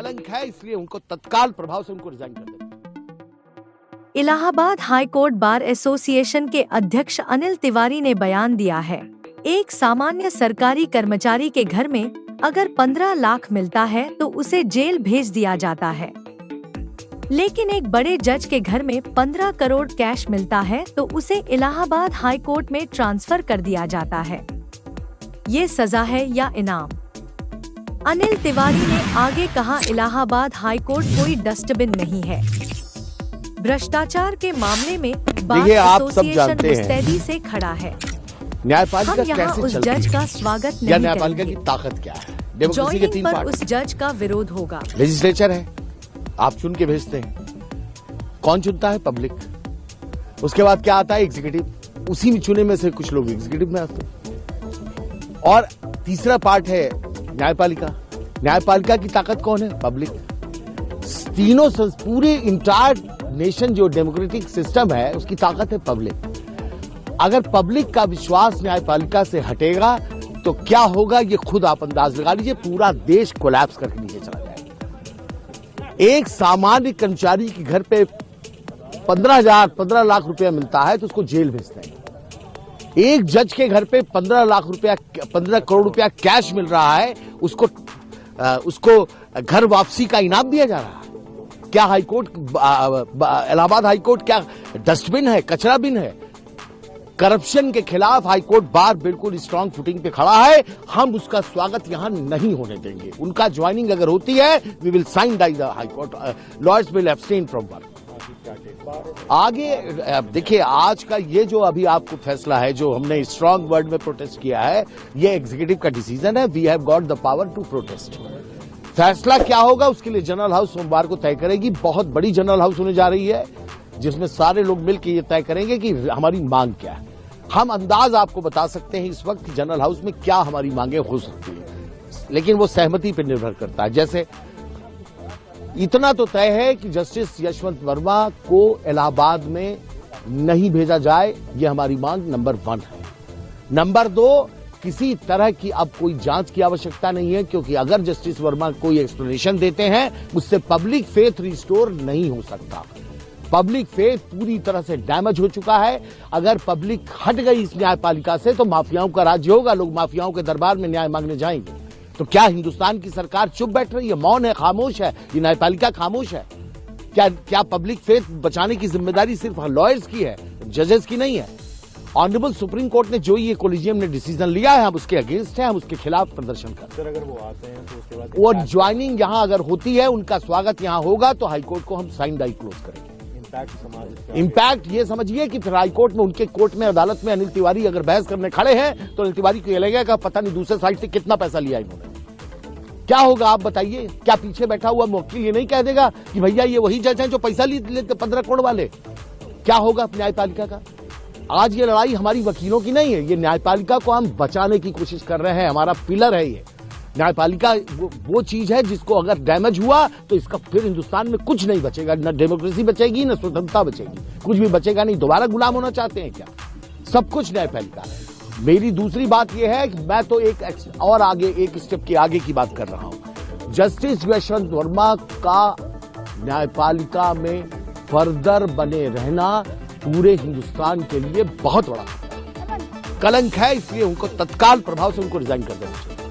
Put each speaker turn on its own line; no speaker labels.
कलंक है, इसलिए उनको तत्काल प्रभाव से उनको रिजाइन कर देना।
Allahabad high court bar association के अध्यक्ष अनिल तिवारी ने बयान दिया है, एक सामान्य सरकारी कर्मचारी के घर में अगर 15 लाख मिलता है तो उसे जेल भेज दिया जाता है, लेकिन एक बड़े जज के घर में 15 करोड़ कैश मिलता है तो उसे इलाहाबाद हाई कोर्ट में ट्रांसफर कर दिया जाता है। ये सजा है या इनाम? अनिल तिवारी ने आगे कहा, इलाहाबाद हाई कोर्ट कोई डस्टबिन नहीं है। भ्रष्टाचार के मामले में बार एसोसिएशन मुस्तैदी से खड़ा है।
न्यायपालिका
हम यहाँ उस जज का स्वागत नहीं
न्यायपालिका की ताकत क्या है? डेमोक्रेसी के 3 पार्ट।
उस जज का विरोध होगा।
लेजिस्लेचर है, आप चुन के भेजते हैं। कौन चुनता है? पब्लिक। उसके बाद क्या आता है? एग्जीक्यूटिव। उसी में चुने में से कुछ लोग एग्जीक्यूटिव में आते हैं। और तीसरा पार्ट है न्यायपालिका। न्यायपालिका की ताकत कौन है? पब्लिक। तीनों पूरे इंटायर नेशन जो डेमोक्रेटिक सिस्टम है उसकी ताकत है पब्लिक। अगर पब्लिक का विश्वास न्यायपालिका से हटेगा तो क्या होगा ये खुद आप अंदाज लगा लीजिए। पूरा देश कोलैप्स करके नीचे चला जाएगा। एक सामान्य कर्मचारी के घर पे 15 लाख रुपया मिलता है तो उसको जेल भेजते हैं। एक जज के घर पे 15 करोड़ रुपया कैश मिल रहा है, उसको घर वापसी का इनाम दिया जा रहा है। क्या हाईकोर्ट, इलाहाबाद हाईकोर्ट क्या डस्टबिन है, कचरा बिन है? करप्शन के खिलाफ हाईकोर्ट बार बिल्कुल स्ट्रांग फुटिंग पे खड़ा है। हम उसका स्वागत यहां नहीं होने देंगे। उनका ज्वाइनिंग अगर होती है, we will sign the high court, lawyers will abstain from work. आगे देखिए, आज का ये जो अभी आपको फैसला है, जो हमने स्ट्रांग वर्ड में प्रोटेस्ट किया है, ये एग्जीक्यूटिव का डिसीजन है। We have got the power to protest. फैसला क्या होगा उसके लिए जनरल हाउस सोमवार को तय करेगी। बहुत बड़ी जनरल हाउस होने जा रही है जिसमें सारे लोग मिलकर ये तय करेंगे कि हमारी मांग क्या है। हम अंदाज आपको बता सकते हैं इस वक्त जनरल हाउस में क्या हमारी मांगे हो सकती है, लेकिन वो सहमति पर निर्भर करता है। जैसे इतना तो तय है कि जस्टिस यशवंत वर्मा को इलाहाबाद में नहीं भेजा जाए, ये हमारी मांग नंबर 1 है। नंबर 2, किसी तरह की अब कोई जांच की आवश्यकता नहीं है, क्योंकि अगर जस्टिस वर्मा कोई एक्सप्लेनेशन देते हैं उससे पब्लिक फेथ रिस्टोर नहीं हो सकता। पब्लिक फेथ पूरी तरह से डैमेज हो चुका है। अगर पब्लिक हट गई इस न्यायपालिका से तो माफियाओं का राज्य होगा। लोग माफियाओं के दरबार में न्याय मांगने जाएंगे। तो क्या हिंदुस्तान की सरकार चुप बैठ रही है, मौन है, खामोश है? ये न्यायपालिका खामोश है? क्या पब्लिक फेथ बचाने की जिम्मेदारी सिर्फ लॉयर्स की है, जजेस की नहीं है? ऑनरेबल सुप्रीम कोर्ट ने जो ये कोलिजियम ने डिसीजन लिया है, हम उसके अगेंस्ट हैं, हम उसके खिलाफ प्रदर्शन करते हैं।
अगर वो आते हैं तो उसके बाद
और ज्वाइनिंग यहां अगर होती है, उनका स्वागत यहां होगा तो हाईकोर्ट को हम साइन डाई क्लोज करेंगे। इम्पैक्ट ये समझिए कि फिर हाईकोर्ट में, उनके कोर्ट में, अदालत में अनिल तिवारी अगर बहस करने खड़े हैं तो अनिल तिवारी को यह लगेगा पता नहीं दूसरे साइड से कितना पैसा लिया इन्होंने। क्या होगा आप बताइए? क्या पीछे बैठा हुआ वकील ये नहीं कह देगा कि भैया ये वही जज हैं जो पैसा लेते 15 करोड़ वाले? क्या होगा न्यायपालिका का? आज ये लड़ाई हमारी वकीलों की नहीं है, ये न्यायपालिका को हम बचाने की कोशिश कर रहे हैं। हमारा पिलर है ये न्यायपालिका। वो चीज है जिसको अगर डैमेज हुआ तो इसका फिर हिंदुस्तान में कुछ नहीं बचेगा। न डेमोक्रेसी बचेगी, न स्वतंत्रता बचेगी, कुछ भी बचेगा नहीं। दोबारा गुलाम होना चाहते हैं क्या? सब कुछ न्यायपालिका। मेरी दूसरी बात यह है कि मैं तो एक स्टेप के आगे की बात कर रहा हूं। जस्टिस यशवंत वर्मा का न्यायपालिका में फर्दर बने रहना पूरे हिंदुस्तान के लिए बहुत बड़ा कलंक है, इसलिए उनको तत्काल प्रभाव से उनको रिजाइन कर देना चाहिए।